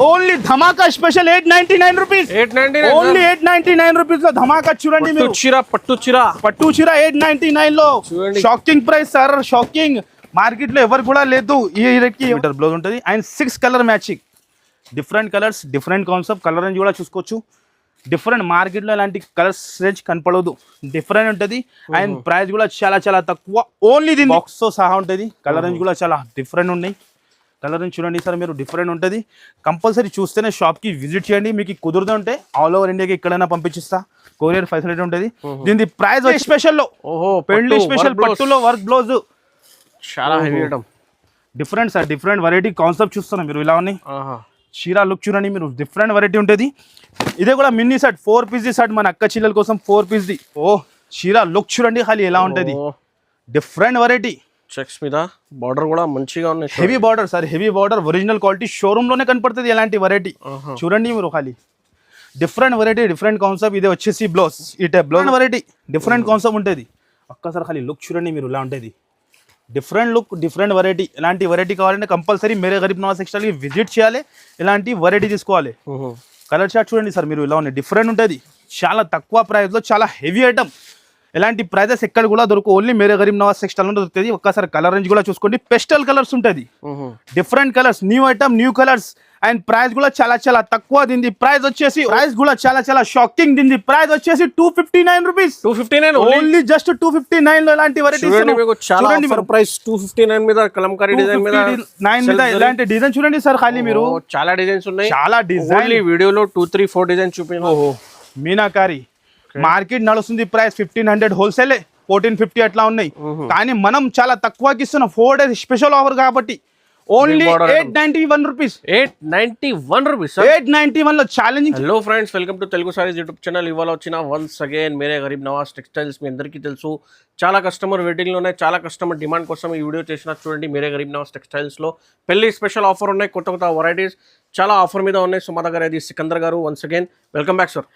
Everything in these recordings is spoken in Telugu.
ఓన్లీ ధమాకా స్పెషల్ 899 రూపీస్. 899 ఓన్లీ 899 రూపీస్ లో ధమాకా చూడండి మీరు. పట్టు చీర 899 లో shocking price sir, shocking. Market లో ఎవరు కూడా లేదు ఈ రేట్కి. మీటర్ బ్లౌజ్ ఉంటుంది and 6 colour matching, different colours, different concept. Colour range కూడా చూసుకోవచ్చు. డిఫరెంట్ మార్కెట్లో ఇలాంటి కలర్స్ రేంజ్ కనపడదు, డిఫరెంట్ ఉంటుంది. అండ్ ప్రైస్ కూడా చాలా చాలా తక్కువ. ఓన్లీ దీని బాక్స్ తో సహా ఉంటుంది. కలర్ రేంజ్ కూడా చాలా డిఫరెంట్ ఉన్నాయి. కలర్ రేంజ్ చూడండి సార్ మీరు, డిఫరెంట్ ఉంటుంది. కంపల్సరీ చూస్తేనే షాప్కి విజిట్ చేయండి. మీకు కుదురుతూ ఉంటే ఆల్ ఓవర్ ఇండియాకి ఎక్కడైనా పంపించిస్తా, కొరియర్ ఫెసిలిటీ ఉంటుంది. దీని ప్రైస్ స్పెషల్లో పెళ్లి స్పెషల్ పట్టులో వర్క్ బ్లౌజ్ చాలా heavy item, different sir, different variety concept చూస్తున్నాం మీరు. ఇలా ఉన్నాయి చీర లుక్ చూడండి మీరు, డిఫరెంట్ వెరైటీ ఉంటుంది. ఇదే కూడా మినీ సెట్ 4 పీస్ సెట్, మన అక్క చిల్లల కోసం 4 పీస్ ది. చీర లుక్ చూడండి ఖాళీ ఎలా ఉంటుంది, డిఫరెంట్ వెరైటీ. చెక్స్ మీద బార్డర్ కూడా మంచిగా ఉన్నాయి. Heavy border sir, heavy border, original quality. Showroom లోనే కనపడుతుంది ఎలాంటి వెరైటీ. చూడండి మీరు ఖాళీ డిఫరెంట్ వెరైటీ, డిఫరెంట్ కాన్సెప్ట్. ఇదే వచ్చేసి బ్లౌజ్, ఈ type blouse variety, different concept ఉంటుంది. ఒక్కసారి ఖాళీ లుక్ చూడండి మీరు ఇలా ఉంటుంది. Different look, different variety. ఇలాంటి వెరైటీ కావాలంటే కంపల్సరీ మేరే గరీబ్ నవాజ్ టెక్స్టైల్కి విజిట్ చేయాలి, ఇలాంటి వెరైటీ తీసుకోవాలి. కలర్ చార్ట్ చూడండి సార్ మీరు, ఇలా ఉన్నాయి, డిఫరెంట్ ఉంటుంది. చాలా తక్కువ ప్రైస్లో చాలా హెవీ ఐటమ్. ఇలాంటి ప్రైజెస్ ఎక్కడ కూడా దొరుకు, ఓన్లీ మేరే గరీబ్ నవాజ్ టెక్స్టైల్లో దొరుకుతుంది. ఒక్కసారి కలర్ రేంజ్ కూడా చూసుకోండి, పెస్టల్ కలర్స్ ఉంటుంది, different colours, new item, new colours. And price కూడా చాలా చాలా తక్కువ. దీని ప్రైస్ వచ్చేసి కూడా చాలా చాలా షాకింగ్. దీని ప్రైస్ వచ్చేసి 259 రూపీస్. 259 ఓన్లీ జస్ట్ 259 లో ఇలాంటి వెరైటీస్ చూడండి. ప్రైస్ 259 మీద కలంకారీ డిజైన్ మీద 9 మీద ఇలాంటి డిజైన్ చూడండి సార్ ఖాళీ మీరు. చాలా డిజైన్స్ ఉన్నాయి, చాలా డిజైన్. వీడియోలో 2, 3, 4 డిజైన్ చూపించాను. మీనాకారి మార్కెట్ నడుస్తుంది ప్రైస్ 1500, హోల్సేల్ 1450 అట్లా ఉన్నాయి. కానీ మనం చాలా తక్కువకి ఇస్తున్నాం. 4 డేస్ స్పెషల్ ఆఫర్ కాబట్టి ఓన్లీ 891 రూపీస్. 891 రూపీస్, 891 లో challenging. Hello friends, welcome to Telugu saris YouTube channel. ఇవాళ వచ్చిన వన్స్ అగైన్ మేరే గరీబ్ నవాజ్ టెక్స్టైల్స్. మీ అందరికీ తెలుసు, చాలా కస్టమర్ వెయిటింగ్లో ఉన్నాయి, చాలా కస్టమర్ డిమాండ్ కోసం ఈ వీడియో చేసిన. చూడండి, మేరే గరీబ్ నవాజ్ టెక్స్టైల్స్లో పెళ్లి స్పెషల్ ఆఫర్ ఉన్నాయి, కొత్త కొత్త వెరైటీస్ చాలా ఆఫర్ మీద ఉన్నాయి. సో మా దగ్గర ఇది సికందర్ గారు, once again welcome back sir.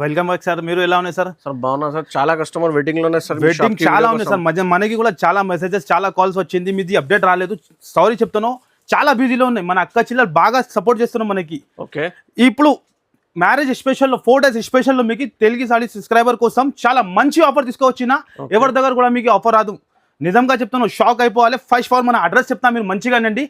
Welcome back sir. మీరు ఎలా ఉన్నాయి సార్? సార్ బాగున్నా సార్. చాలా కస్టమర్ వెయిటింగ్ లో ఉన్నాయి సార్, వెయిటింగ్ చాలా ఉన్నాయి సార్. మనకి కూడా చాలా మెసేజెస్, చాలా కాల్స్ వచ్చింది, మీది అప్డేట్ రాలేదు. సారీ చెప్తాను, చాలా బిజీలో ఉన్నాయి. మన అక్క చిల్లలు బాగా సపోర్ట్ చేస్తున్నాం మనకి. ఓకే, ఇప్పుడు మ్యారేజ్ స్పెషల్లో 4 డేస్ స్పెషల్లో మీకు తెలుగు సారీ సబ్స్క్రైబర్ కోసం చాలా మంచి ఆఫర్ తీసుకువచ్చిన. ఎవరి దగ్గర కూడా మీకు ఆఫర్ రాదు, నిజంగా చెప్తాను, షాక్ అయిపోవాలి. ఫస్ట్ ఆఫ్ ఆల్ మన అడ్రస్ చెప్తాను, మీరు మంచిగా నండి.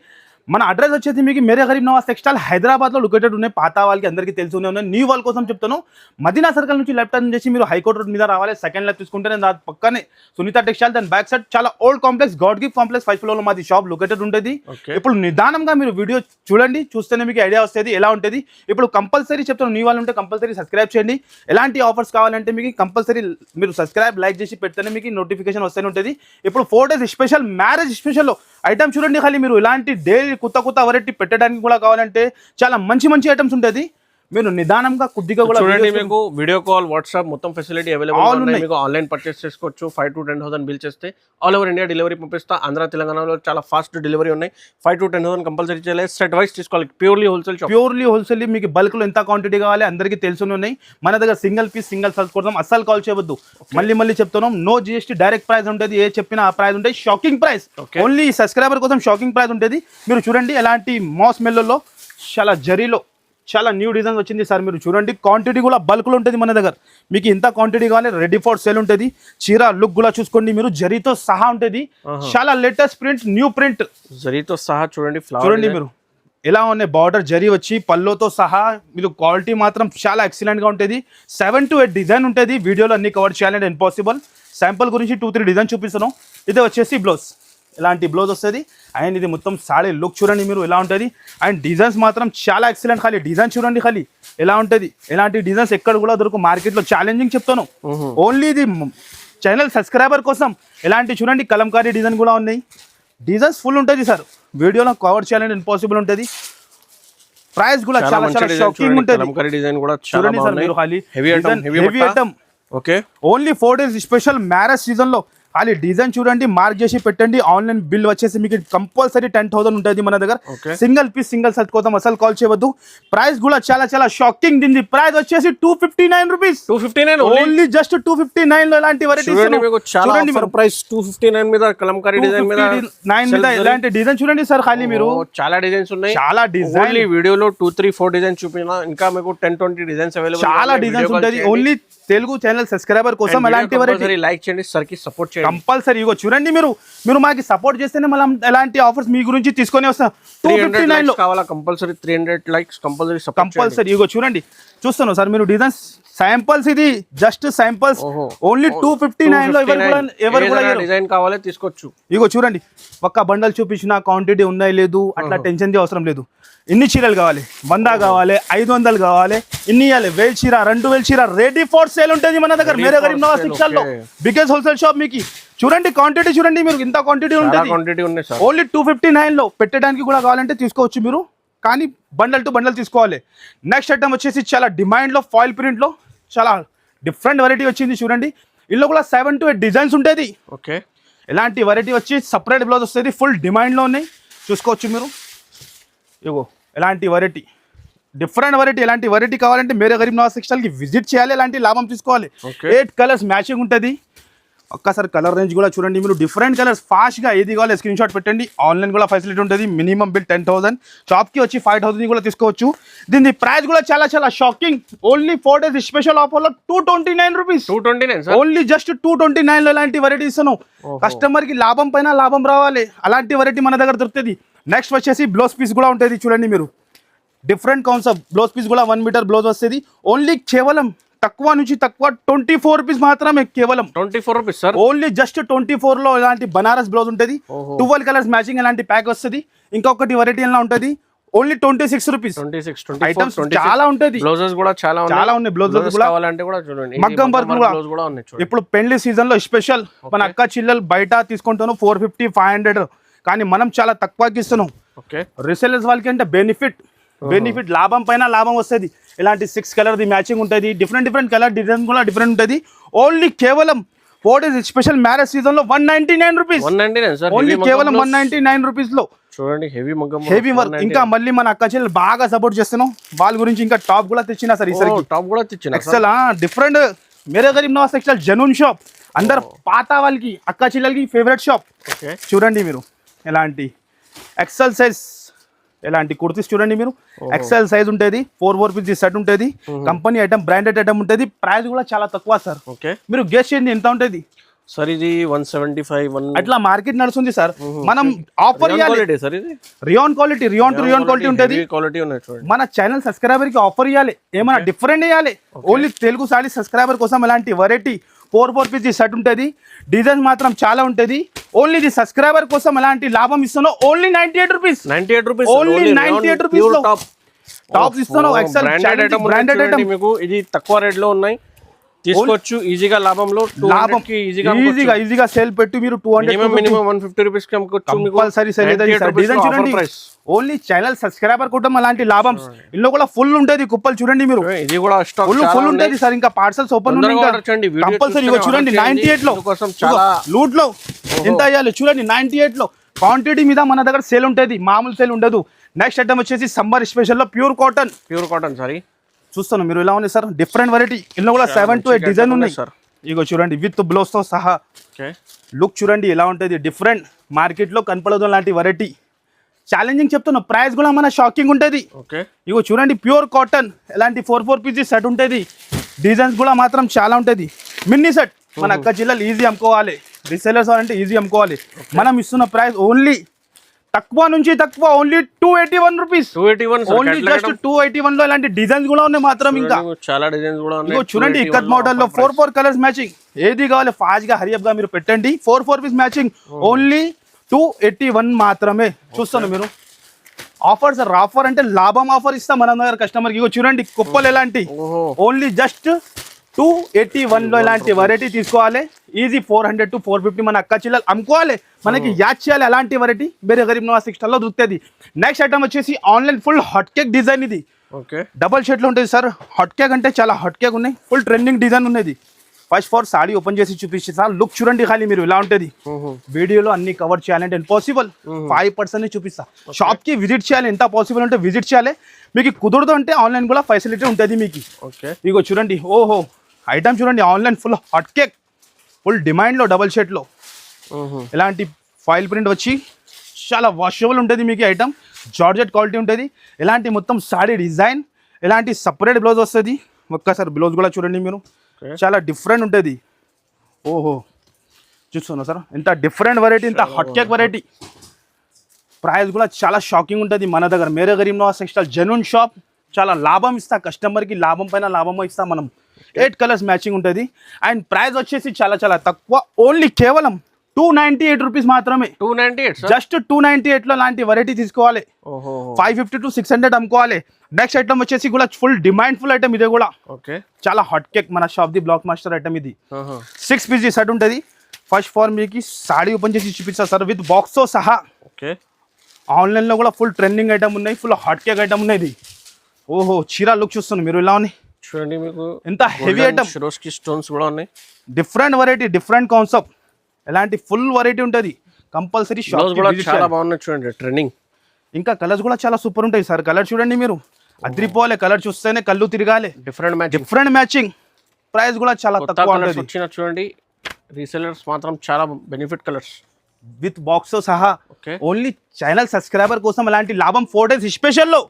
మన అడ్రస్ వచ్చేసి మీకు మేరే గరీబ్ నవాజ్ టెక్స్టైల్ హైదరాబాద్లో లొకేటెడ్ ఉన్నాయి. పాత వాళ్ళకి అందరికీ తెలుసునే ఉన్నాయి. న్యూ వాళ్ళ కోసం చెప్తాను, మదీనా సర్కిల్ నుంచి లెఫ్ట్ టర్న్ చేసి మీరు హైకోర్ట్ రోడ్ మీద రావాలి. సెకండ్ లెఫ్ట్ తీసుకుంటే దాని పక్కనే సునీత టెక్స్టైల్, దాని బ్యాక్ సైడ్ చాలా old complex, God gift complex 5th floor లో మాది షాప్ లొకేటెడ్ ఉంటుంది. ఇప్పుడు నిదానంగా మీరు వీడియో చూడండి, చూస్తేనే మీకు ఐడియా వస్తుంది ఎలా ఉంటుంది. ఇప్పుడు కంపల్సరీ చెప్తాను, న్యూ వాళ్ళు ఉంటే కంపల్సరీ సబ్స్క్రైబ్ చేయండి. ఎలాంటి ఆఫర్స్ కావాలంటే మీకు కంపల్సరీ మీరు సబ్స్క్రైబ్, లైక్ చేసి పెడితేనే మీకు నోటిఫికేషన్ వస్తూనే ఉంటుంది. ఇప్పుడు 4 డేస్ స్పెషల్ మ్యారేజ్ స్పెషల్లో ఐటమ్ చూడండి ఖాళీ మీరు. ఇలాంటి డైలీ కొత్త కొత్త వెరైటీ పెట్టడానికి కూడా కావాలంటే చాలా మంచి మంచి ఐటమ్స్ ఉంటుంది. మీరు నిదానంగా కొద్దిగా కూడా చూడండి. మీకు వీడియో కాల్, వాట్సాప్ మొత్తం ఫెసిలిటీ అవైలబుల్ ఉన్నాయి. మీకు ఆన్లైన్ పర్చేస్ చేసుకోవచ్చు. 5 to 10,000 బిల్ చేస్తే ఆల్ ఓవర్ ఇండియా డెలివరీ పంపిస్తా. ఆంధ్ర తెలంగాణలో చాలా ఫాస్ట్ డెలివరీ ఉన్నాయి. 5 to 10,000 కంపల్సరీ చేయాలి. సెట్ వైస్ తీసుకోవాలి. Purely wholesale shop, purely wholesale. మీకు బల్క్ లో ఎంత క్వాంటిటీ కావాలి అందరికీ తెలుసునే ఉన్నాయి. మన దగ్గర సింగిల్ పీస్, సింగిల్ సైజ్ కోసం అస్సలు కాల్ చేయవద్దు. మళ్ళీ చెప్తున్నాం, నో జిఎస్టీ, డైరెక్ట్ ప్రైస్ ఉంటుంది. ఏ చెప్పినా ఆ ప్రైస్ ఉంటుంది. షాకింగ్ ప్రైస్, ఓన్లీ సబ్స్క్రైబర్ కోసం షాకింగ్ ప్రైస్ ఉంటుంది. మీరు చూడండి, ఎలాంటి మాస్ మెల్లో చాలా జరీలో చాలా న్యూ డిజైన్స్ వచ్చింది సార్. మీరు చూడండి, క్వాంటిటీ కూడా బల్క్లో ఉంటుంది మన దగ్గర. మీకు ఇంత క్వాంటిటీ కావాలి, రెడీ ఫర్ సేల్ ఉంటుంది. చీర లుక్ కూడా చూసుకోండి మీరు, జరీతో సహా ఉంటుంది. చాలా లేటెస్ట్ ప్రింట్, న్యూ ప్రింట్ జరీతో సహా. చూడండి చూడండి మీరు ఎలా ఉన్నాయి, బార్డర్ జరీ వచ్చి పల్లోతో సహా. మీరు క్వాలిటీ మాత్రం చాలా ఎక్సలెంట్ గా ఉంటుంది. 7 to 8 డిజైన్ ఉంటుంది. వీడియోలో అన్ని కవర్ చేయాలంటే ఇంపాసిబుల్. శాంపుల్ గురించి 2-3 డిజైన్ చూపిస్తున్నాం. ఇది వచ్చేసి బ్లౌజ్, ఇలాంటి బ్లౌజ్ వస్తుంది. అండ్ ఇది మొత్తం సారీ లుక్ చూడండి మీరు ఎలా ఉంటుంది. అండ్ డిజైన్స్ మాత్రం చాలా ఎక్సలెంట్. ఖాళీ డిజైన్ చూడండి ఖాళీ ఎలా ఉంటుంది. ఇలాంటి డిజైన్స్ ఎక్కడ కూడా దొరుకు మార్కెట్లో. ఛాలెంజింగ్ చెప్తాను, ఓన్లీ ఇది ఛానల్ సబ్స్క్రైబర్ కోసం. ఇలాంటి చూడండి, కలంకారీ డిజైన్ కూడా ఉన్నాయి. డిజైన్స్ ఫుల్ ఉంటుంది సార్, వీడియోలో కవర్ చేయాలంటే ఇంపాసిబుల్ ఉంటుంది. ప్రైస్ కూడా చాలా చాలా షాకింగ్ ఉంటుంది. కలంకారీ డిజైన్ కూడా చూడండి సార్ మీరు ఖాళీ heavy item. Okay, only 4 days special marriage season లో ఖాళీ డిజైన్ చూడండి, మార్క్ చేసి పెట్టండి. ఆన్లైన్ బిల్ వచ్చేసి మీకు కంపల్సరీ 10,000 ఉంటుంది మన దగ్గర. సింగిల్ పీస్ సింగిల్ సెట్ కోసం అసలు కాల్ చేయవద్దు. ప్రైస్ కూడా చాలా చాలా షాకింగ్. దీని ప్రైస్ వచ్చేసి 259 రూపీస్. 259 ఓన్లీ జస్ట్ 259 లో ఇలాంటి వెరైటీస్ చూడండి. ప్రైస్ 259 మీద కలంకారీ డిజైన్ మీద 9 మీద ఇలాంటి డిజైన్ చూడండి సార్. ఖాళీ మీరు చాలా డిజైన్స్ ఉన్నాయి, చాలా డిజైన్. వీడియోలో 2-3-4 డిజైన్స్ చూపినా ఇంకా మీకు 10-20 డిజైన్స్ అవైలబుల్, చాలా డిజైన్స్ ఉంటుంది. ఓన్లీ తెలుగు ఛానల్ సబ్స్క్రైబర్ కోసం ఎలాంటి వెరైటీ లైక్ చేయండి, సర్ కి సపోర్ట్ చేయండి కంపల్సరీ. ఇగో చూడండి, మీరు మాకు సపోర్ట్ చేస్తేనే మనం ఎలాంటి ఆఫర్స్ మీ గురించి తీసుకొని వస్తాం. 259 లో కావాలా కంపల్సరీ 300 లైక్స్ కంపల్సరీ. ఇగో చూడండి, చూస్తాను సార్ మీరు డిజైన్స్ శాంపుల్స్, ఇది జస్ట్ శాంపుల్స్. ఓన్లీ 259 లో ఎవరు కూడా డిజైన్ కావాలో తీసుకోవచ్చు. ఇగో చూడండి, ఒక్క బండల్ చూపించిన క్వాంటిటీ ఉన్నాయి లేదు అట్లా టెన్షన్ అవసరం లేదు. ఇన్ని చీరలు కావాలి, 100 కావాలి, 500 కావాలి, ఇన్ని ఇవ్వాలి. 1000 చీర, 2000 చీర రెడీ ఫర్ సేల్ ఉంటుంది మన దగ్గర. మేరే గరీబ్ నవాజ్ సెక్షన్లో బిగ్గెస్ట్ హోల్సేల్ షాప్. మీకు చూడండి క్వాంటిటీ చూడండి, మీరు ఇంత క్వాంటిటీ ఉంటుంది. ఓన్లీ 259 లో పెట్టడానికి కూడా కావాలంటే తీసుకోవచ్చు మీరు, కానీ బండల్ టు బండల్ తీసుకోవాలి. నెక్స్ట్ ఐటమ్ వచ్చేసి చాలా డిమాండ్ లో ఫాయిల్ ప్రింట్ లో చాలా డిఫరెంట్ వెరైటీ వచ్చింది చూడండి. ఇందులో కూడా 7 to 8 డిజైన్స్ ఉంటుంది. ఓకే, ఇలాంటి వెరైటీ వచ్చి సపరేట్ బ్లౌజ్ వస్తుంది, ఫుల్ డిమాండ్ లో ఉన్నాయి, చూసుకోవచ్చు మీరు. ఇగో ఇలాంటి వెరైటీ, డిఫరెంట్ వెరైటీ. ఇలాంటి వెరైటీ కావాలంటే మేరే గరీబ్ నవాజ్ సెక్షన్ కి విజిట్ చేయాలి, ఇలాంటి లాభం తీసుకోవాలి. 8 కలర్స్ మ్యాచింగ్ ఉంటుంది. ఒక్కసారి కలర్ రేంజ్ కూడా చూడండి మీరు, డిఫరెంట్ కలర్స్. ఫాస్ట్ గా ఏది కావాలి స్క్రీన్ షాట్ పెట్టండి. ఆన్లైన్ కూడా ఫెసిలిటీ ఉంటుంది. మినిమం బిల్ 10,000, షాప్ కి వచ్చి 5,000 కూడా తీసుకోవచ్చు. దీని ప్రైస్ కూడా చాలా చాలా shocking. Only 4 days special offer లో 229 రూపీస్. 229 ఓన్లీ జస్ట్ 229 లో ఇలాంటి వెరైటీ ఇస్తాను. కస్టమర్ కి లాభం పైన లాభం రావాలి, అలాంటి వెరైటీ మన దగ్గర దొరుకుతుంది. నెక్స్ట్ వచ్చేసి బ్లౌజ్ పీస్ కూడా ఉంటుంది చూడండి మీరు, డిఫరెంట్ కాన్సెప్ట్. బ్లౌజ్ పీస్ కూడా 1 మీటర్ బ్లౌజ్ వస్తుంది. ఓన్లీ కేవలం తక్కువ నుంచి తక్కువ 24 రూపీస్ మాత్రమే, కేవలం 24 రూపీస్ సార్. ఓన్లీ జస్ట్ 24 లో ఇలాంటి బనారస్ బ్లౌజ్ ఉంటుంది. 12 కలర్స్ మ్యాచింగ్ ఇలాంటి ప్యాక్ వస్తుంది. ఇంకొకటి వెరైటీ ఎలా ఉంటుంది, ఓన్లీ 26 రూపీస్. ఐటమ్స్ చాలా ఉంటుంది. బ్లౌజెస్ కూడా చాలా ఉన్నాయి. బ్లౌజెస్ కూడా కావాలంటే కూడా చూడండి, మగ్గం వర్క్ కూడా ఉన్నాయి. ఇప్పుడు పెళ్లి సీజన్ లో స్పెషల్ మన అక్క చిల్లలు బయట తీసుకుంటాను 450, 500, కానీ మనం చాలా తక్కువకి ఇస్తున్నాం. రీసెలర్స్ వాళ్ళకి అంటే బెనిఫిట్ లాభం పైన లాభం వస్తుంది. ఇలాంటి 6 కలర్ది మ్యాచింగ్ ఉంటుంది. డిఫరెంట్ కలర్ డిజైన్ కూడా డిఫరెంట్ ఉంటుంది. ఓన్లీ కేవలం 4 days స్పెషల్ మ్యారేజ్ సీజన్ లో 199 రూపీస్. ఓన్లీ కేవలం 199 రూపీస్ లో చూడండి, హెవీ వర్క్. ఇంకా మళ్ళీ మన అక్క చెల్లెలు బాగా సపోర్ట్ చేస్తున్నాం, వాళ్ళ గురించి ఇంకా టాప్ కూడా తెచ్చినా సార్. ఈసారి టాప్ కూడా తెచ్చిన excel different. Mere Garib Nawaz section genuine shop. అందరు పాత వాళ్ళకి అక్క చెల్లెలకి ఫేవరెట్ షాప్. చూడండి మీరు ఎలాంటి ఎక్సెల్ సైజ్, ఎలాంటి కుర్తీస్ చూడండి మీరు. ఎక్సెల్ సైజ్ ఉంటుంది. 4 పీస్ సెట్ ఉంటుంది. కంపెనీ ఐటమ్, బ్రాండెడ్ ఐటమ్ ఉంటుంది. ప్రైస్ కూడా చాలా తక్కువ సార్. మీరు గెస్ చేయండి ఎంత ఉంటుంది సార్. ఇది 175 అట్లా మార్కెట్ నడుస్తుంది సార్. మనం ఆఫర్ ఇవ్వాలి. Rayon quality, rayon to rayon quality ఉంటుంది. మన ఛానల్ సబ్స్క్రైబర్ కి ఆఫర్ ఇవ్వాలి, ఏమైనా డిఫరెంట్ ఇవ్వాలి. ఓన్లీ తెలుగు సారీ సబ్స్క్రైబర్ కోసం ఇలాంటి వెరైటీ 4 పీస్ సెట్ ఉంటుంది. డిజైన్ మాత్రం చాలా ఉంటుంది. ఓన్లీ ఇది సబ్స్క్రైబర్ కోసం ఎలాంటి లాభం ఇస్తున్నావు, ఓన్లీ 98 రూపీస్. ఓన్లీ 98 రూపీస్ లో టాప్స్ ఇస్తున్నావు. ఎక్సెల్ బ్రాండెడ్ ఐటమ్ మీకు ఇది తక్కువ రేట్ లో ఉన్నాయి, తీసుకోవచ్చు ఈజీగా. లాభంలో ఈజీగా సేల్ పెట్టి మీరు 200 మినిమం 150 రూపీస్ కి కంపల్సరీ సేల్ అవుతుంది. డిజైన్ చూడండి, ఓన్లీ ఛానల్ సబ్స్క్రైబర్ కూడా అలాంటి లాభం. ఇందులో కూడా ఫుల్ ఉంటుంది కుప్పలు చూడండి మీరు. ఇది కూడా ఫుల్ ఉంటుంది సార్. ఇంకా పార్సల్స్ ఓపెన్ కంపల్సరీ. చూడండి 98 లో లూట్ లో ఎంత అయ్యాలి చూడండి. 98 లో క్వాంటిటీ మీద మన దగ్గర సేల్ ఉంటుంది, మామూలు సేల్ ఉండదు. నెక్స్ట్ ఐటమ్ వచ్చేసి సమ్మర్ స్పెషల్ లో ప్యూర్ కాటన్ సారీ. చూస్తాను మీరు ఎలా ఉంది సార్, డిఫరెంట్ వెరైటీ. ఇందులో కూడా 7 to 8 డిజైన్ ఉన్నాయి సార్. ఇగో చూడండి విత్ బ్లౌజ్ తో సహా. లుక్ చూడండి ఎలా ఉంటుంది, డిఫరెంట్, మార్కెట్ లో కనపడదు లాంటి వెరైటీ. ఛాలెంజింగ్ చెప్తున్నా, ప్రైస్ కూడా మన షాకింగ్ ఉంటుంది. ఇగో చూడండి ప్యూర్ కాటన్, ఎలాంటి 4 పీసెస్ సెట్ ఉంటుంది. డిజైన్స్ కూడా మాత్రం చాలా ఉంటుంది. మిన్నీ సెట్ మన అక్క జిల్లాలు ఈజీ అమ్ముకోవాలి, రీసెలర్స్ అంటే ఈజీ అమ్ముకోవాలి. మనం ఇస్తున్న ప్రైస్ ఓన్లీ తక్కువ నుంచి తక్కువ, ఓన్లీ 281 రూపీస్. ఓన్లీ జస్ట్ 281 లో ఇలాంటి డిజైన్స్ కూడా ఉన్నాయి మాత్రం. ఇంకా చాలా డిజైన్స్ కూడా ఉన్నాయి. చూడండి ఇక్కత్ మోడల్ లో 4 కలర్స్ మ్యాచింగ్. ఏది కావాలి ఫాస్ట్ గా హరియప్ గా మీరు పెట్టండి. 4 పీస్ మ్యాచింగ్ ఓన్లీ 281 మాత్రమే. చూస్తాను మీరు ఆఫర్ సార్. ఆఫర్ అంటే లాభం ఆఫర్ ఇస్తాం మన దగ్గర కస్టమర్ కి. చూడండి కుప్పలు ఎలాంటి, ఓన్లీ జస్ట్ 281 లో ఇలాంటి వెరైటీ తీసుకోవాలి. ఈజీ 400 to 450 మన అక్క చిల్లలు అమ్ముకోవాలి, మనకి యాడ్ చేయాలి. అలాంటి వెరైటీ మేరే గరీబ్ నవాజ్ సెక్షన్ లో దొరుకుతుంది. నెక్స్ట్ ఐటమ్ వచ్చేసి online full hot cake design. ఇది డబల్ షేడ్ లో ఉంటుంది సార్. హాట్ కేక్ అంటే చాలా హాట్ కేక్ ఉన్నాయి, ఫుల్ ట్రెండింగ్ డిజైన్ ఉన్నది. ఫస్ట్ ఫార్ సాడీ ఓపెన్ చేసి చూపిస్తా, లుక్ చూడండి ఖాళీ మీరు ఇలా ఉంటుంది. వీడియోలో అన్ని కవర్ చేయాలంటే ఇంపాసిబుల్, 5% చూపిస్తా. షాప్ కి విజిట్ చేయాలి, ఎంత పాసిబుల్ అంటే విజిట్ చేయాలి. మీకు కుదరదు అంటే ఆన్లైన్ కూడా ఫెసిలిటీ ఉంటుంది మీకు. ఇగో చూడండి, ఓహో ఐటమ్ చూడండి, online full hot cake, full డిమాండ్లో డబల్ షర్ట్లో ఇలాంటి ఫాయిల్ ప్రింట్ వచ్చి చాలా వాషబుల్ ఉంటుంది మీకు ఐటమ్. జార్జెట్ క్వాలిటీ ఉంటుంది. ఇలాంటి మొత్తం సాడీ డిజైన్, ఇలాంటి సపరేట్ బ్లౌజ్ వస్తుంది. ఒక్కసారి బ్లౌజ్ కూడా చూడండి మీరు, చాలా డిఫరెంట్ ఉంటుంది. ఓహో చూస్తున్నా సార్, ఎంత డిఫరెంట్ వెరైటీ, ఇంత హాట్ కేక్ వెరైటీ. ప్రైస్ కూడా చాలా షాకింగ్ ఉంటుంది మన దగ్గర. Mere Garib Nawaz textile genuine shop. చాలా లాభం ఇస్తా కస్టమర్కి, లాభం పైన లాభం ఇస్తా మనం. 8 కలర్స్ మ్యాచింగ్ ఉంటుంది. అండ్ ప్రైస్ వచ్చేసి చాలా చాలా తక్కువ, ఓన్లీ కేవలం 298 రూపీస్ మాత్రమే. 298 జస్ట్ 298లో లాంటి వెరైటీ తీసుకోవాలి. 550 to 600 అమ్ముకోవాలి. నెక్స్ట్ ఐటమ్ వచ్చేసి కూడా ఫుల్ డిమాండ్ ఫుల్ ఐటమ్, ఇదే కూడా చాలా హాట్ కేక్. మన షాప్ ది బ్లాక్ మాస్టర్ ఐటమ్ ఇది. 6 పీస్ సెట్ ఉంటుంది. ఫస్ట్ ఫార్ మీకు సాడీ ఓపెన్ చేసి చూపిస్తా సార్, విత్ బాక్స్ తో సహా. ఆన్లైన్లో కూడా ఫుల్ ట్రెండింగ్ ఐటమ్ ఉన్నాయి, ఫుల్ హాట్ కేక్ ఐటమ్ ఉన్నాయి. ఓహో చీర లుక్ చూస్తున్నాను మీరు, ఇలా ఉన్నాయి చూడండి. మీకు ఎంత హెవీ ఐటమ్, షిరోస్కి స్టోన్స్ కూడా ఉన్నాయి. Different variety, different concept. ఇలాంటి ఫుల్ వెరైటీ ఉంటుంది. కంపల్సరీ షాప్ కూడా చాలా బాగున్నాయి చూడండి, ట్రెండింగ్. ఇంకా కలర్స్ కూడా చాలా సూపర్ ఉంటాయి సార్. కలర్ చూడండి మీరు, అద్రిపోలే. కలర్ చూస్తేనే కళ్ళు తిరగాలి. Different matching. ప్రైస్ కూడా చాలా తక్కువ ఉంటుంది. చూడండి, రీసెలర్స్ మాత్రం చాలా బెనిఫిట్ కలర్స్ విత్ బాక్స్ తో సహా. ఓన్లీ ఛానల్ సబ్స్క్రైబర్ కోసం ఇలాంటి లాభం 4 days స్పెషల్ లో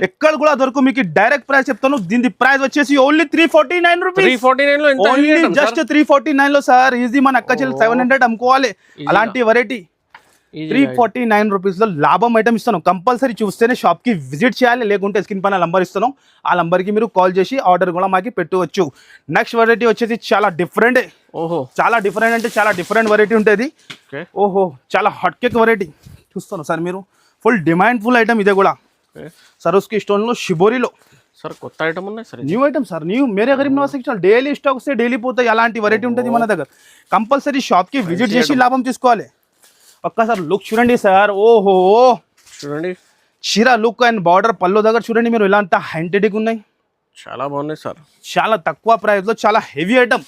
ఎక్కడ కూడా దొరకు. మీకు డైరెక్ట్ ప్రైస్ చెప్తాను, దీని ప్రైస్ వచ్చేసి ఓన్లీ 349 రూపీస్. 349 ఓన్లీ జస్ట్ 349 లో సార్. ఈజీ మన అక్క చెల్లి 700 అమ్ముకోవాలి. అలాంటి వెరైటీ 349 రూపీస్ లో లాభం ఐటమ్ ఇస్తాను. కంపల్సరీ చూస్తేనే షాప్ కి విజిట్ చేయాలి, లేకుంటే స్క్రీన్ పైన నంబర్ ఇస్తాను, ఆ నంబర్ కి మీరు కాల్ చేసి ఆర్డర్ కూడా మాకు పెట్టవచ్చు. నెక్స్ట్ వెరైటీ వచ్చేసి చాలా డిఫరెంట్. ఓహో చాలా డిఫరెంట్ అంటే చాలా డిఫరెంట్ వెరైటీ ఉంటుంది. ఓహో చాలా హాట్ కేక్ వెరైటీ చూస్తాను సార్ మీరు, ఫుల్ డిమాండ్ ఫుల్ ఐటమ్ ఇదే కూడా. సరోస్కి స్టోన్ లో షిబోరిలో సార్ కొత్త ఐటమ్ ఉన్నాయి sir, new item sir. New Mere Garib Nawaz textile daily stock వస్తే డైలీ పోతాయి. అలాంటి వెరైటీ ఉంటుంది మన దగ్గర. కంపల్సరీ షాప్ కి విజిట్ చేసి లాభం తీసుకోవాలి. ఒక్కసారి లుక్ చూడండి సార్. ఓహో చూడండి, చీర లుక్ అండ్ బార్డర్ పళ్ళు దగ్గర చూడండి మీరు, ఇలా అంతా హైంటెడ్ ఉన్నాయి. చాలా బాగున్నాయి సార్. చాలా తక్కువ ప్రైస్ లో చాలా హెవీ ఐటమ్.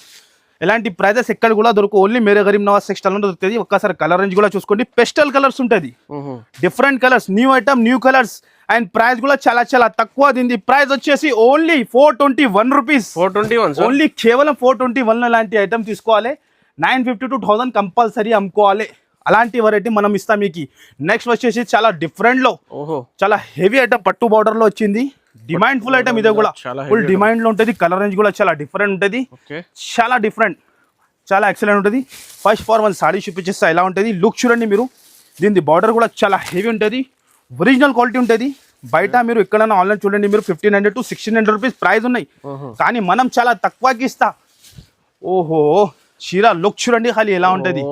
ఇలాంటి ప్రైజెస్ ఎక్కడ కూడా దొరకు, ఓన్లీ మేరే గరీబ్ నవాజ్ టెక్స్టైల్ లో దొరుకుతుంది. ఒక్కసారి కలర్ రేంజ్ కూడా చూసుకోండి. పెస్టల్ కలర్స్ ఉంటుంది, different colours, new item, new colours. And price కూడా చాలా చాలా తక్కువ. దీని ప్రైస్ వచ్చేసి ఓన్లీ 421 రూపీస్. 421 ఓన్లీ కేవలం 421 లాంటి ఐటమ్ తీసుకోవాలి. 950 to 1000 కంపల్సరీ అమ్ముకోవాలి. అలాంటి వెరైటీ మనం ఇస్తాం మీకు. నెక్స్ట్ వచ్చేసి చాలా డిఫరెంట్ లో చాలా హెవీ ఐటమ్, పట్టు బార్డర్ లో వచ్చింది. డిమాండ్ ఫుల్ ఐటమ్ ఇదే కూడా, ఫుల్ డిమాండ్ లో ఉంటుంది. కలర్ రేంజ్ కూడా చాలా డిఫరెంట్ ఉంటుంది, చాలా డిఫరెంట్, చాలా ఎక్సలెంట్ ఉంటుంది. ఫస్ట్ ఫార్ 1 సాడీ చూపించేస్తా ఎలా ఉంటుంది. లుక్ చూడండి మీరు, దీని బార్డర్ కూడా చాలా హెవీ ఉంటుంది, ఒరిజినల్ క్వాలిటీ ఉంటుంది. బయట మీరు ఎక్కడైనా ఆన్లైన్ చూడండి మీరు 1500 to 1600 రూపీస్ ప్రైస్ ఉన్నాయి, కానీ మనం చాలా తక్కువకి ఇస్తా. ఓహో చీర లుక్ చూడండి ఖాళీ ఎలా ఉంటుంది,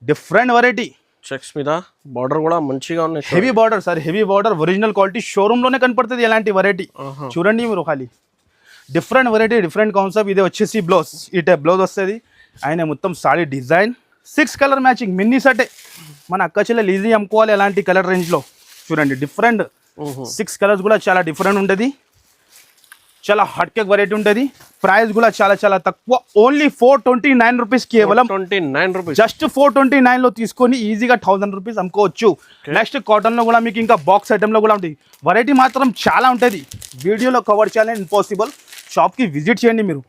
డిఫరెంట్ వెరైటీ. చెక్స్ మీద బార్డర్ కూడా మంచిగా ఉన్నాయి. Heavy border sir, heavy border, original quality. Showroom లోనే కనపడుతుంది ఎలాంటి వెరైటీ. చూడండి మీరు ఖాళీ డిఫరెంట్ వెరైటీ, డిఫరెంట్ కాన్సెప్ట్. ఇది వచ్చేసి బ్లౌజ్, ఈ టైప్ బ్లౌజ్ వస్తుంది. ఆయన మొత్తం sari design, 6 colour matching, mini సెటే. మన అక్క చెల్లెలు ఈజీ అమ్ముకోవాలి అలాంటి కలర్ రేంజ్ లో. చూడండి డిఫరెంట్ 6 కలర్స్ కూడా చాలా డిఫరెంట్ ఉంటుంది. చాలా హాట్ కేక్ వెరైటీ ఉంటుంది. ప్రైస్ కూడా చాలా చాలా తక్కువ, ఓన్లీ 429 రూపీస్. కేవలం 29 రూపీస్, జస్ట్ 429 లో తీసుకొని ఈజీగా 1000 రూపీస్ అమ్ముకోవచ్చు. నెక్స్ట్ కాటన్ లో కూడా మీకు ఇంకా బాక్స్ ఐటమ్ లో కూడా ఉంటుంది. వెరైటీ మాత్రం చాలా ఉంటుంది, వీడియోలో కవర్ చేయాలని ఇంపాసిబుల్. షాప్ కి విజిట్ చేయండి మీరు.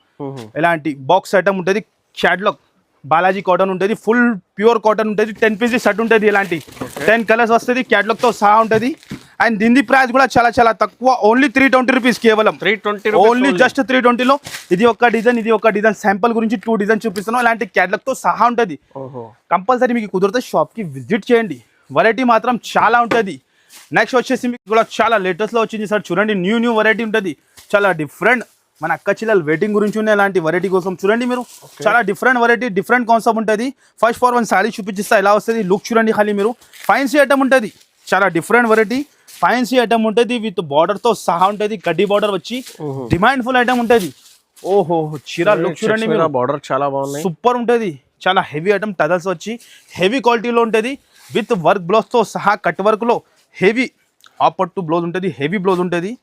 ఎలాంటి బాక్స్ ఐటమ్ ఉంటుంది, క్యాట్లాగ్ బాలాజీ కాటన్ ఉంటుంది, ఫుల్ ప్యూర్ కాటన్ ఉంటుంది. 10 పీసెస్ సెట్ ఉంటుంది. ఇలాంటి 10 కలర్స్ వస్తుంది, క్యాట్లాగ్ తో సహా ఉంటుంది. అండ్ దీని ప్రైస్ కూడా చాలా చాలా తక్కువ, ఓన్లీ 320 రూపీస్. కేవలం 320, ఓన్లీ జస్ట్ 320లో. ఇది ఒక డిజైన్, ఇది ఒక డిజైన్. శాంపుల్ గురించి 2 డిజైన్ చూపిస్తున్నాం. ఇలాంటి క్యాట్లాగ్ తో సహా ఉంటుంది. కంపల్సరీ మీకు కుదిరితే షాప్ కి విజిట్ చేయండి. వెరైటీ మాత్రం చాలా ఉంటుంది. నెక్స్ట్ వచ్చేసి మీకు కూడా చాలా లేటెస్ట్ లో వచ్చింది సార్. చూడండి న్యూ వెరైటీ ఉంటుంది, చాలా డిఫరెంట్. మన అక్క చెల్లెలు వెయిటింగ్ గురించి ఉన్న ఇలాంటి వెరైటీ కోసం చూడండి మీరు. చాలా డిఫరెంట్ వెరైటీ, డిఫరెంట్ కాన్సెప్ట్ ఉంటుంది. ఫస్ట్ ఫార్ 1 సాడీ చూపించిస్తా ఎలా వస్తుంది. లుక్ చూడండి ఖాళీ మీరు. ఫ్యాన్సీ ఐటమ్ ఉంటుంది, చాలా డిఫరెంట్ వెరైటీ. ఫ్యాన్సీ ఐటమ్ ఉంటుంది, విత్ బార్డర్ తో సహా ఉంటుంది. కడ్డీ బార్డర్ వచ్చి డిమాండ్ ఫుల్ ఐటమ్ ఉంటుంది. ఓహో చీర లుక్ చూడండి మీరు, బార్డర్ చాలా బాగుంది, సూపర్ ఉంటుంది. చాలా హెవీ ఐటమ్, టజల్స్ వచ్చి హెవీ క్వాలిటీలో ఉంటుంది. విత్ వర్క్ బ్లౌజ్ తో సహా, కట్ వర్క్ లో హెవీ ఆపట్టు బ్లౌజ్ ఉంటుంది, హెవీ బ్లౌజ్ ఉంటుంది.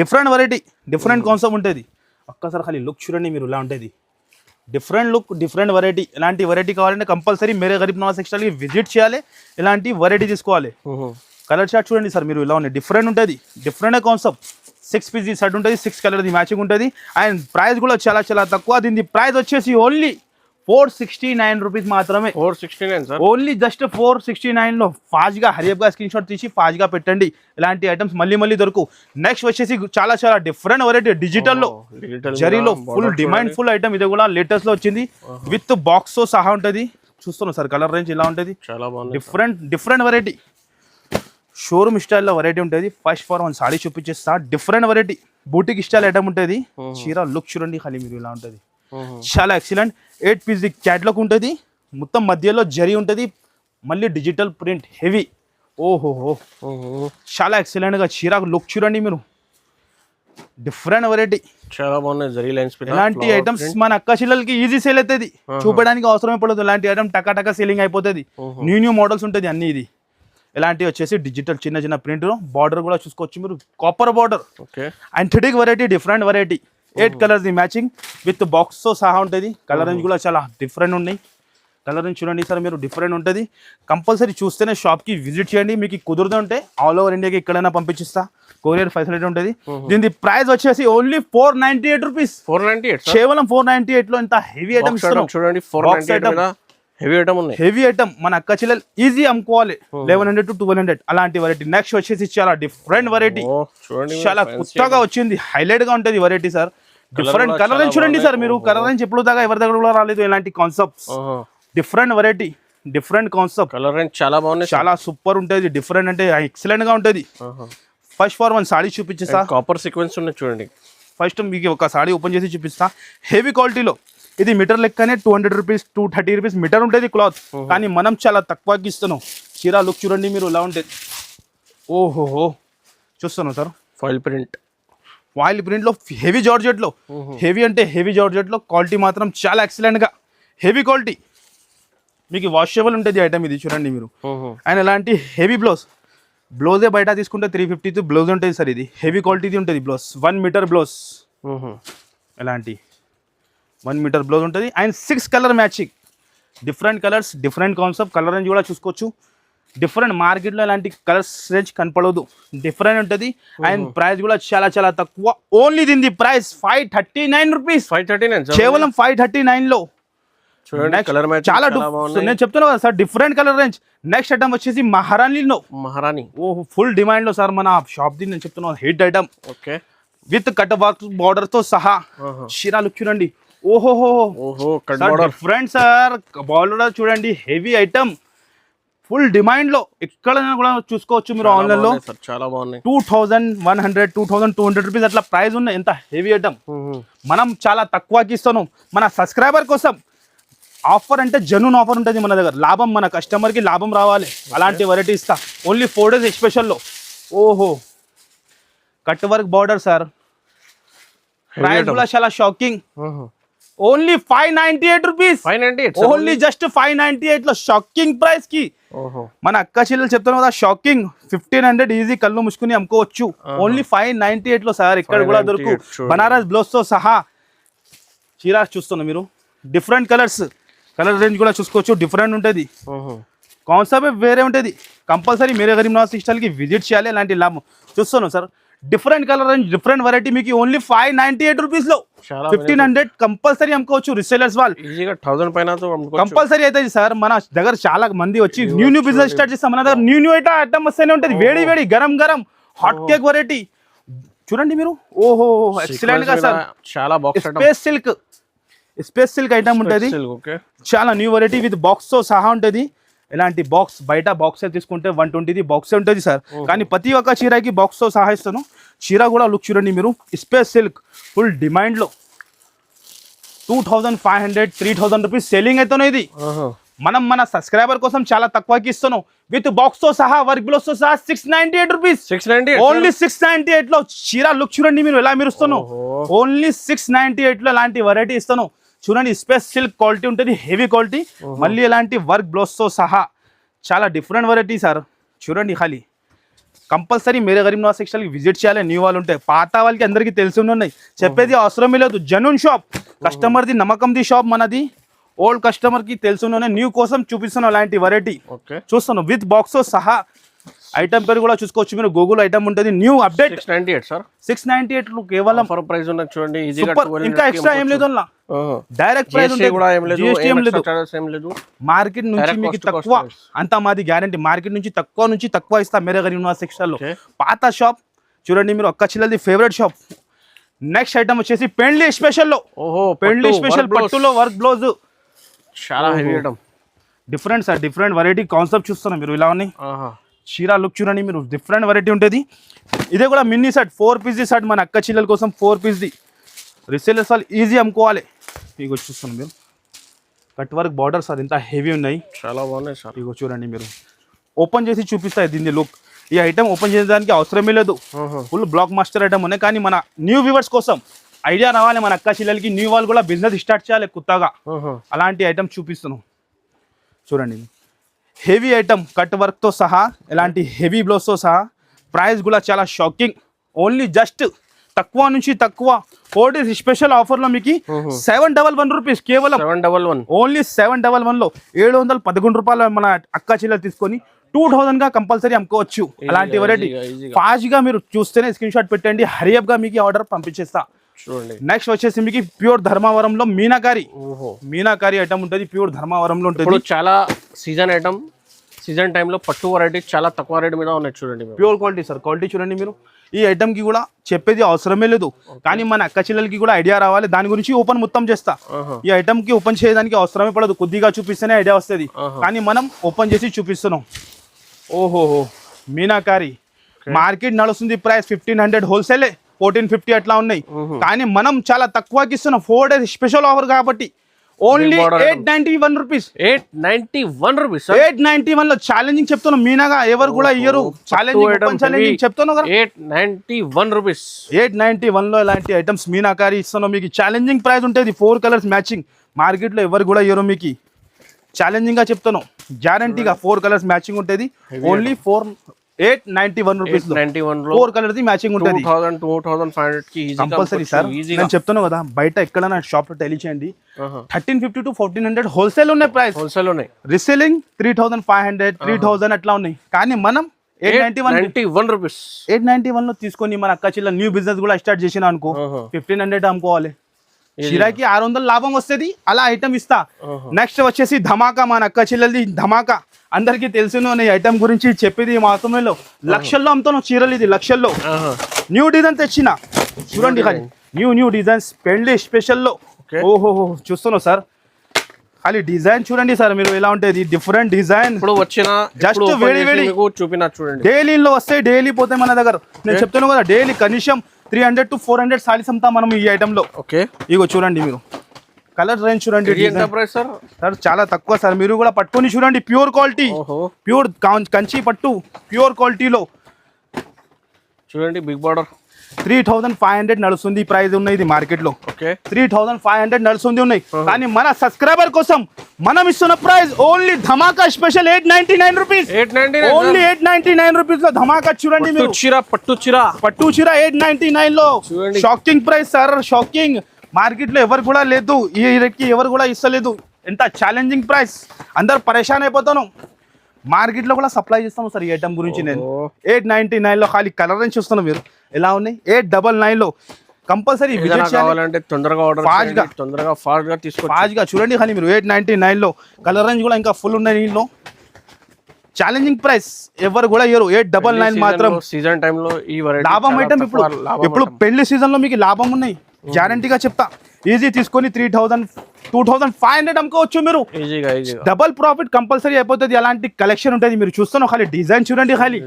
డిఫరెంట్ వెరైటీ, డిఫరెంట్ కాన్సెప్ట్ ఉంటుంది. ఒక్కసారి ఖాళీ లుక్ చూడండి మీరు, ఇలా ఉంటుంది. Different look, different variety. ఇలాంటి వెరైటీ కావాలంటే కంపల్సరీ మేరే గరీబ్ నవాజ్ టెక్స్టైల్కి విజిట్ చేయాలి, ఇలాంటి వెరైటీ తీసుకోవాలి. కలర్ చార్ట్ చూడండి సార్ మీరు, ఇలా ఉన్నాయి, డిఫరెంట్ ఉంటుంది, డిఫరెంట్ కాన్సెప్ట్. 6 పీస్ సెట్ ఉంటుంది, 6 కలర్ది మ్యాచింగ్ ఉంటుంది. అండ్ ప్రైస్ కూడా చాలా చాలా తక్కువ. దీని ప్రైస్ వచ్చేసి ఓన్లీ 469 రూపీస్ మాత్రమే. 469 సార్, ఓన్లీ జస్ట్ 469లో. ఫాస్ట్గా హరియప్గా స్క్రీన్ షాట్ తీసి ఫాస్ట్గా పెట్టండి, ఇలాంటి ఐటమ్స్ మళ్ళీ మళ్ళీ దొరుకు. నెక్స్ట్ వచ్చేసి చాలా చాలా డిఫరెంట్ వెరైటీ డిజిటల్లో, జరీలో ఫుల్ డిమాండ్ ఫుల్ ఐటమ్. ఇది కూడా లేటెస్ట్ లో వచ్చింది, విత్ బాక్స్ తో సహా ఉంటుంది. చూస్తున్నాం సార్ కలర్ రేంజ్ ఇలా ఉంటుంది, చాలా బాగుంది. డిఫరెంట్ వెరైటీ, షోరూమ్ స్టైల్లో వెరైటీ ఉంటుంది. ఫస్ట్ ఫర్ వన్ సాడీ చూపించేస్తా, different variety, boutique style item ఉంటుంది. చీర లుక్ చూడండి ఖాళీ మీరు, ఇలా ఉంటుంది, చాలా ఎక్సలెంట్. 8 పీస్ క్యాట్లాగ్ ఉంటుంది, మొత్తం మధ్యలో జరీ ఉంటుంది, మళ్ళీ డిజిటల్ ప్రింట్ హెవీ. ఓహోహో, చాలా ఎక్సలెంట్ గా చీర లుక్ చూడండి మీరు, డిఫరెంట్ వెరైటీ, చాలా బాగున్నాయి జరీ లైన్స్. ఇలాంటి ఐటమ్స్ మన అక్క చెల్లెలకి ఈజీ సేల్ అవుతుంది, చూపడానికి అవసరం పడదు. ఇలాంటి ఐటమ్ టకా సేలింగ్ అయిపోతుంది. న్యూ మోడల్స్ ఉంటుంది అన్ని. ఇది ఇలాంటివి వచ్చేసి డిజిటల్ చిన్న చిన్న ప్రింట్, బార్డర్ కూడా చూసుకోవచ్చు మీరు, కాపర్ బార్డర్. యాంథెటిక్ variety, different variety. 8 colours the matching with box తో సహా ఉంటుంది. కలర్ రేంజ్ కూడా చాలా డిఫరెంట్ ఉన్నాయి. కలర్ రేంజ్ చూడండి సార్ మీరు, డిఫరెంట్ ఉంటుంది. కంపల్సరీ చూస్తేనే షాప్కి విజిట్ చేయండి. మీకు కుదురుతుంటే ఆల్ ఓవర్ ఇండియాకి ఎక్కడైనా పంపించిస్తా, కొరియర్ ఫెసిలిటీ ఉంటుంది. దీని ప్రైస్ వచ్చేసి ఓన్లీ 498 రూపీస్. 498, కేవలం 498 లో ఇంత హెవీ ఐటమ్ చూడండి. 498 హెవీ ఐటమ్ ఉన్నాయి, హెవీ ఐటమ్. మన అక్క చెల్లెలు ఈజీ అమ్ముకోవాలి, 1100 to 1200 అలాంటి వెరైటీ. నెక్స్ట్ వచ్చేసి చాలా డిఫరెంట్ వెరైటీ, చాలా కొత్తగా వచ్చింది, హైలైట్ గా ఉంటుంది variety sir. Different colour range చూడండి సార్ మీరు, కలర్ రేంజ్ ఎప్పుడు దాకా ఎవరి దగ్గర కూడా రాలేదు ఇలాంటి concepts. Different variety, different concept. Colour range చాలా బాగుంది, చాలా సూపర్ ఉంటుంది. డిఫరెంట్ అంటే ఎక్సలెంట్ గా ఉంటుంది. ఫస్ట్ ఫర్ వన్ సాడీ చూపించేస్తా, కాపర్ సీక్వెన్స్ ఉన్నాయి చూడండి. ఫస్ట్ మీకు ఒక సాడీ ఓపెన్ చేసి చూపిస్తా, హెవీ క్వాలిటీలో. ఇది మీటర్ లెక్కనే 200 రూపీస్ 230 రూపీస్ మీటర్ ఉంటుంది క్లాత్, కానీ మనం చాలా తక్కువకి ఇస్తున్నాం. చీర లుక్ చూడండి మీరు, ఇలా ఉంటుంది. ఓహోహో, చూస్తున్నాం సార్, ఫాయిల్ ప్రింట్ లో హెవీ జార్జెట్ లో, హెవీ అంటే హెవీ జార్జెట్ లో క్వాలిటీ మాత్రం చాలా ఎక్సలెంట్ గా, హెవీ క్వాలిటీ. మీకు వాషబుల్ ఉంటుంది ఐటమ్ ఇది చూడండి మీరు. అండ్ ఇలాంటి హెవీ బ్లౌజే బయట తీసుకుంటే 350 బ్లౌజ్ ఉంటుంది సార్. ఇది హెవీ క్వాలిటీది ఉంటుంది బ్లౌజ్, 1 మీటర్ బ్లౌజ్, ఇలాంటి 1 మీటర్ బ్లౌజ్ ఉంటుంది. And 6 colour matching, different colours, different concept. Colour range కూడా చూసుకోవచ్చు, డిఫరెంట్. మార్కెట్లో ఇలాంటి కలర్స్ రేంజ్ కనపడదు, డిఫరెంట్ ఉంటుంది. అండ్ ప్రైస్ కూడా చాలా చాలా తక్కువ. ఓన్లీ దీని ప్రైస్ 539 రూపీస్. 539 కేవలం 539 లో. చాలా నేను చెప్తున్నా కదా sir, different colour range. Next item వచ్చేసి మహారాణి. ఓ ఫుల్ డిమాండ్ లో సార్ మన షాప్ ది, నేను చెప్తున్నా hit item. With cut work border తో సహా. చీర లుక్ చూడండి, ఓహోహో డిఫరెంట్ సార్. బార్డర్ చూడండి, హెవీ ఐటమ్, ఫుల్ డిమాండ్ లో. ఎక్కడైనా కూడా చూసుకోవచ్చు మీరు ఆన్లైన్ లో. చాలా బాగున్నాయి. 2100 2200 రూపీస్ అట్లా ప్రైస్ ఉన్నాయి. ఎంత హెవీ ఐటమ్, మనం చాలా తక్కువకి ఇస్తాను. మన సబ్స్క్రైబర్ కోసం ఆఫర్ అంటే జెన్యూన్ ఆఫర్ ఉంటుంది మన దగ్గర. లాభం, మన కస్టమర్కి లాభం రావాలి, అలాంటి వెరైటీ ఇస్తా. Only 4 days స్పెషల్లో. ఓహో, cut work border sir. Price కూడా చాలా shocking. Only 598 rupees. 598, only just 598 లో షాకింగ్ ప్రైస్ కి. మన అక్క చెల్లెలు చెప్తాను కదా, షాకింగ్. 1500 ఈజీ కళ్ళు ముసుకుని అమ్ముకోవచ్చు. ఓన్లీ 598 లో సార్, ఇక్కడ కూడా దొరుకు. బనారస్ బ్లౌజ్ తో సహా చీర చూస్తున్నా మీరు, డిఫరెంట్ కలర్స్. కలర్ రేంజ్ కూడా చూసుకోవచ్చు, డిఫరెంట్ ఉంటుంది. కాన్సెప్ట్ వేరే ఉంటుంది. కంపల్సరీ మేరే గరీబ్ నవాజ్ టెక్స్టైల్కి విజిట్ చేయాలి. అలాంటి లాభం చూస్తున్నాం sir. Different colour range, different variety మీకు ఓన్లీ 598 రూపీస్ లో. 1500 కంపల్సరీ అమ్ముకోవచ్చు. రిసేలర్స్ వాళ్ళు 1000 పైన కంపల్సరీ అవుతుంది సార్. మన దగ్గర చాలా మంది వచ్చి న్యూ బిజినెస్ స్టార్ట్ చేస్తాం. మన దగ్గర న్యూ ఐటమ్ వస్తేనే ఉంటుంది, వేడి వేడి గరం హాట్ కేక్ వెరైటీ చూడండి మీరు. ఓహో, ఎక్సలెంట్ గా సార్. చాలా స్పేస్ సిల్క్ ఐటమ్ ఉంటుంది, చాలా న్యూ వెరైటీ విత్ బాక్స్ తో సహా ఉంటుంది. ఇలాంటి బాక్స్ బయట బాక్స్ తీసుకుంటే 120 బాక్స్ ఉంటుంది సార్, కానీ ప్రతి ఒక్క చీరకి బాక్స్ తో సహా ఇస్తాను. చీర కూడా లుక్ చూడండి మీరు, స్పేస్ సిల్క్ ఫుల్ డిమాండ్ లో. 2500 3000 రూపీస్ సెల్లింగ్ అవుతున్నాయి. ఇది మనం మన సబ్స్క్రైబర్ కోసం చాలా తక్కువకి ఇస్తున్నాం. విత్ బాక్స్ తో సహా, వర్క్ బ్లౌజ్ తో సహా 698 రూపీస్. ఓన్లీ 698 లో. చీర లుక్ చూడండి మీరు, ఎలా మీరు ఇస్తాను. ఓన్లీ 698 లో ఇలాంటి వెరైటీ ఇస్తాను. చూడండి, స్పేస్ సిల్క్ క్వాలిటీ ఉంటుంది, హెవీ క్వాలిటీ. మళ్ళీ ఇలాంటి వర్క్ బ్లౌజ్ తో సహా చాలా డిఫరెంట్ వెరైటీ సార్. చూడండి ఖాళీ కంపల్సరీ మేరే గరీబ్ నవాజ్ టెక్స్టైల్ కి విజిట్ చేయాలి. న్యూ వాళ్ళు ఉంటాయి, పాత వాళ్ళకి అందరికీ తెలిసి ఉన్నాయి, చెప్పేది అవసరమే లేదు. జెన్యూన్ షాప్, కస్టమర్ ది నమ్మకంది షాప్ మనది. ఓల్డ్ కస్టమర్ కి తెలిసి ఉన్నాయి, న్యూ కోసం చూపిస్తున్నాం అలాంటి వెరైటీ చూస్తాను విత్ బాక్స్ సహా. ఐటమ్ పేరు కూడా చూసుకోవచ్చు మీరు, గూగుల్ ఐటమ్ ఉంటుంది, న్యూ అప్డేట్. 698 సార్, 698 కేవలం ఆఫర్ ప్రైస్ ఉన్నది చూడండి. ఈజీగా ఇంకా ఎక్స్ట్రా ఏం లేదు అన్న, డైరెక్ట్ ప్రైస్ కూడా ఏం లేదు, GST ఏం లేదు. ఏం లేదు. మార్కెట్ నుంచి మీకు తక్కువ, అంతా మాది గ్యారంటీ. మార్కెట్ నుంచి తక్కువ ఇస్తా మేరే గరీబ్ నవాజ్ టెక్స్టైల్ లో. పాత షాప్ చూడండి మీరు, ఒక్క చిల్లది ఫేవరెట్ షాప్. నెక్స్ట్ ఐటమ్ వచ్చేసి పెళ్లి స్పెషల్ లో. ఓహో, పెళ్లి స్పెషల్ పట్టులో వర్క్ బ్లౌజ్, చాలా heavy item. Different sir, different variety concept చూస్తున్నా మీరు. ఇలా ఉన్నాయి చీరా లుక్ చూడండి మీరు, డిఫరెంట్ వెరైటీ ఉంటుంది. ఇదే కూడా మినీ సెట్, 4 పీస్ సెట్ మన అక్క చిల్లల కోసం. 4 పీస్ రిసేలర్స్ వాళ్ళు ఈజీ అమ్ముకోవాలి. ఇగో చూస్తున్నాం మీరు, కట్ వర్క్ బార్డర్ సార్ ఎంత హెవీ ఉన్నాయి, చాలా బాగున్నాయి సార్. ఇగో చూడండి మీరు, ఓపెన్ చేసి చూపిస్తాయి దీని లుక్. ఈ ఐటమ్ ఓపెన్ చేయడానికి అవసరమే లేదు, ఫుల్ బ్లాక్ మాస్టర్ ఐటమ్ ఉన్నాయి. కానీ మన న్యూ వ్యూవర్స్ కోసం ఐడియా రావాలి, మన అక్క చిల్లలకి, న్యూ వాళ్ళు కూడా బిజినెస్ స్టార్ట్ చేయాలి కొత్తగా, అలాంటి ఐటమ్ చూపిస్తున్నాం చూడండి. హెవీ ఐటమ్ కట్ వర్క్తో సహా, ఇలాంటి హెవీ బ్లౌజ్తో సహా. ప్రైస్ కూడా చాలా షాకింగ్, ఓన్లీ జస్ట్ తక్కువ నుంచి తక్కువ 4 days స్పెషల్ ఆఫర్లో మీకు 711 రూపీస్ కేవలం. 711 ఓన్లీ 711లో 711 రూపాయలు మన అక్క చిల్లలు తీసుకొని 2000 గా కంపల్సరీ అమ్ముకోవచ్చు. అలాంటి వెరైటీ ఫాస్ట్ గా మీరు చూస్తేనే స్క్రీన్ షాట్ పెట్టండి, హరియప్ గా మీకు ఆర్డర్ పంపించేస్తా. చూడండి నెక్స్ట్ వచ్చేసి మీకు ప్యూర్ ధర్మవరంలో మీనాకారి ఐటమ్ ఉంటుంది, ప్యూర్ ధర్మవరంలో ఉంటుంది. చాలా సీజన్ ఐటమ్, సీజన్ టైంలో పట్టు వెరైటీ చాలా తక్కువ రేట్ మీద ఉన్నాయి చూడండి. ప్యూర్ క్వాలిటీ సార్, క్వాలిటీ చూడండి మీరు. ఈ ఐటమ్ కి కూడా చెప్పేది అవసరమే లేదు, కానీ మన అక్క చిల్లలకి కూడా ఐడియా రావాలి, దాని గురించి ఓపెన్ మొత్తం చేస్తా. ఈ ఐటమ్ కి ఓపెన్ చేయడానికి అవసరమే పడదు, కొద్దిగా చూపిస్తేనే ఐడియా వస్తుంది, కానీ మనం ఓపెన్ చేసి చూపిస్తున్నాం. ఓహోహో, మీనాకారి మార్కెట్ నడుస్తుంది ప్రైస్ 1500, హోల్సేలే 1450 అట్లా ఉన్నాయి. కానీ మనం చాలా తక్కువకి ఇస్తున్నాం, 4 days స్పెషల్ ఆఫర్ కాబట్టి. Only 891 rupees. 891 రూపీస్, 891 లో ఛాలెంజింగ్ చెప్తున్నాం. మీనాగా ఎవరు కూడా ఇయ్యరు, ఛాలెంజింగ్ చెప్తున్నాం కదా. 891 రూపీస్, 891 లో ఇలాంటి ఐటమ్స్ మీనాకారి ఇస్తున్నాం మీకు. ఛాలెంజింగ్ ప్రైస్ ఉంటుంది, 4 కలర్స్ మ్యాచింగ్. మార్కెట్ లో ఎవరు కూడా ఇయ్యరు మీకు, ఛాలెంజింగ్ గా చెప్తున్నాం. గ్యారంటీగా 4 కలర్స్ మ్యాచింగ్ ఉంటుంది. ఓన్లీ 891 రూపీస్ లో 4 కలర్స్ మ్యాచింగ్ ఉంటుంది. 2500 కి కంపల్సరీ సార్, నేను చెప్తున్నాను కదా, బయట ఎక్కడైనా షాప్ లో టెలి చేయండి, 1350 to 1400 హోల్సేల్ ఉన్నాయి ప్రైస్. హోల్సేల్ ఉన్నాయి, రీసేలింగ్ 3500, 3000 అట్లా ఉన్నాయి. కానీ మనం 891 రూపీస్, 891 లో తీసుకొని మన అక్క చిల్ల న్యూ బిజినెస్ కూడా స్టార్ట్ చేసిన అనుకో, 1500 అమ్ముకోవాలి, చీరాకి 600 లాభం వస్తుంది. అలా ఐటమ్ ఇస్తా. నెక్స్ట్ వచ్చేసి ధమాకా, మన అక్క చిల్లది ధమాకా. అందరికి తెలిసిన ఐటమ్ గురించి చెప్పేది మాత్రమేలో, లక్షల్లో అమ్ముతాను చీరలు, ఇది లక్షల్లో. న్యూ డిజైన్ తెచ్చిన చూడండి, న్యూ డిజైన్స్ పెళ్లి స్పెషల్లో. ఓహోహో, చూస్తున్నావు సార్, ఖాళీ డిజైన్ చూడండి సార్ మీరు, ఎలా ఉంటుంది డిఫరెంట్ డిజైన్. ఇప్పుడు వచ్చిన జస్ట్ వేడి చూపిన చూడండి, డైలీలో వస్తాయి, డైలీ పోతాయి మన దగ్గర. నేను చెప్తాను కదా, డైలీ కనీసం 300 to 400 సారీస్ అమ్ముతాం మనం ఈ ఐటమ్ లో. ఓకే, ఇగో చూడండి మీరు, కలర్ రేంజ్ చూడండి. ఎంత ప్రైస్ సార్? సార్ చాలా తక్కువ సార్, మీరు కూడా పట్టుకొని చూడండి. ప్యూర్ క్వాలిటీ, ప్యూర్ కంచి పట్టు, ప్యూర్ క్వాలిటీలో చూడండి. బిగ్ బార్డర్ 3500 నడుస్తుంది ప్రైస్ ఉన్నాయి ఇది మార్కెట్ లో. 3500 నడుస్తుంది ఉన్నాయి. కానీ మన సబ్స్క్రైబర్ కోసం మనం ఇస్తున్న ప్రైస్ ఓన్లీ ధమాకా స్పెషల్ 899 రూపీస్. ఓన్లీ 899 రూపీస్ లో ధమాకా చూడండి మీరు. పట్టు చీర 899 లో. Shocking price sir, shocking. Market లో ఎవరు కూడా లేదు, ఈ రేట్కి ఎవరు కూడా ఇస్తలేదు. ఎంత ఛాలెంజింగ్ ప్రైస్, అందరు పరేషాన్ అయిపోతాను. మార్కెట్ లో కూడా సప్లై చేస్తాము సార్ ఈ ఐటమ్ గురించి. నేను 899 లో ఖాళీ కలర్ నుంచి చూస్తున్నాను మీరు, ఎలా ఉన్నాయి. 899 లో కంపల్సరీ విజిట్ చేయాలంటే తొందరగా ఆర్డర్ ఫాస్ట్ గా తీసుకోండి. ఫాస్ట్ గా చూడండి. కానీ మీరు 899 లో కలర్ రేంజ్ కూడా ఇంకా ఫుల్ ఉన్నాయి దీనిలో. ఛాలెంజింగ్ ప్రైస్, ఎవరు కూడా ఇయ్యరు. 899 మాత్రం. సీజన్ టైం లో ఈ లాభం ఐటమ్. ఇప్పుడు పెళ్లి సీజన్ లో మీకు లాభం ఉన్నాయి, గ్యారంటీగా చెప్తా. ఈజీ తీసుకొని 3000, 2500 అమ్ముకోవచ్చు మీరు. డబల్ ప్రాఫిట్ కంపల్సరీ అయిపోతుంది. అలాంటి కలెక్షన్ ఉంటుంది. మీరు చూస్తున్నా ఖాళీ డిజైన్ చూడండి. ఖాళీ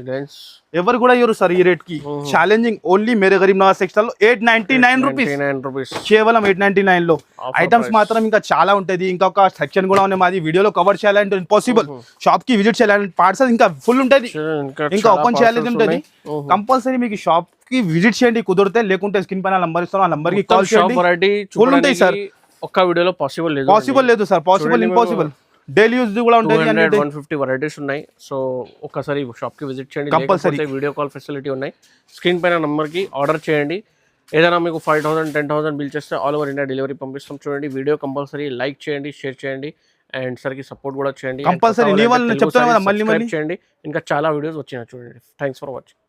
ఎవరు కూడా ఇవ్వరు సార్ ఈ రేట్ కి. ఛాలెంజింగ్ ఓన్లీ మేరే గరీబ్ నవాజ్ టెక్స్టైల్ లో 899 రూపీస్, కేవలం 899 లో. ఐటమ్స్ మాత్రం ఇంకా చాలా ఉంటుంది. ఇంకొక సెక్షన్ కూడా ఉన్నాయి, మాది వీడియోలో కవర్ చేయాలంటే ఇంపాసిబుల్. షాప్ కి విజిట్ చేయాలంటే పార్సల్ ఇంకా ఫుల్ ఉంటుంది, ఇంకా ఓపెన్ చేయాలి ఉంటుంది. కంపల్సరీ మీకు షాప్ కి విజిట్ చేయండి కుదిరితే, లేకుంటే స్క్రీన్ పైన నంబర్ ఇస్తాను, ఆ నంబర్ కి కాల్ చేయండి. ఫుల్ ఉంటాయి సార్. ఒక్క వీడియోలో పాసిబుల్ లేదు sir, possible impossible. Daily use కూడా ఉంటుంది 150 వెరైటీస్ ఉన్నాయి. సో ఒకసారి షాప్కి విజిట్ చేయండి, కంపల్సరీ వీడియో కాల్ ఫెసిలిటీ ఉన్నాయి. స్క్రీన్ పైన నంబర్కి ఆర్డర్ చేయండి. ఏదైనా మీకు 5,000 10,000 బిల్ చేస్తే ఆల్ ఓవర్ ఇండియా డెలివరీ పంపిస్తాం. చూడండి, వీడియో కంపల్సరీ లైక్ చేయండి, షేర్ చేయండి అండ్ సర్కి సపోర్ట్ కూడా చేయండి. కంపల్సరీ నీ వాళ్ళు చెప్తాను కదా మళ్ళీ చేయండి. ఇంకా చాలా వీడియోస్ వచ్చినాయి చూడండి. Thanks for watching.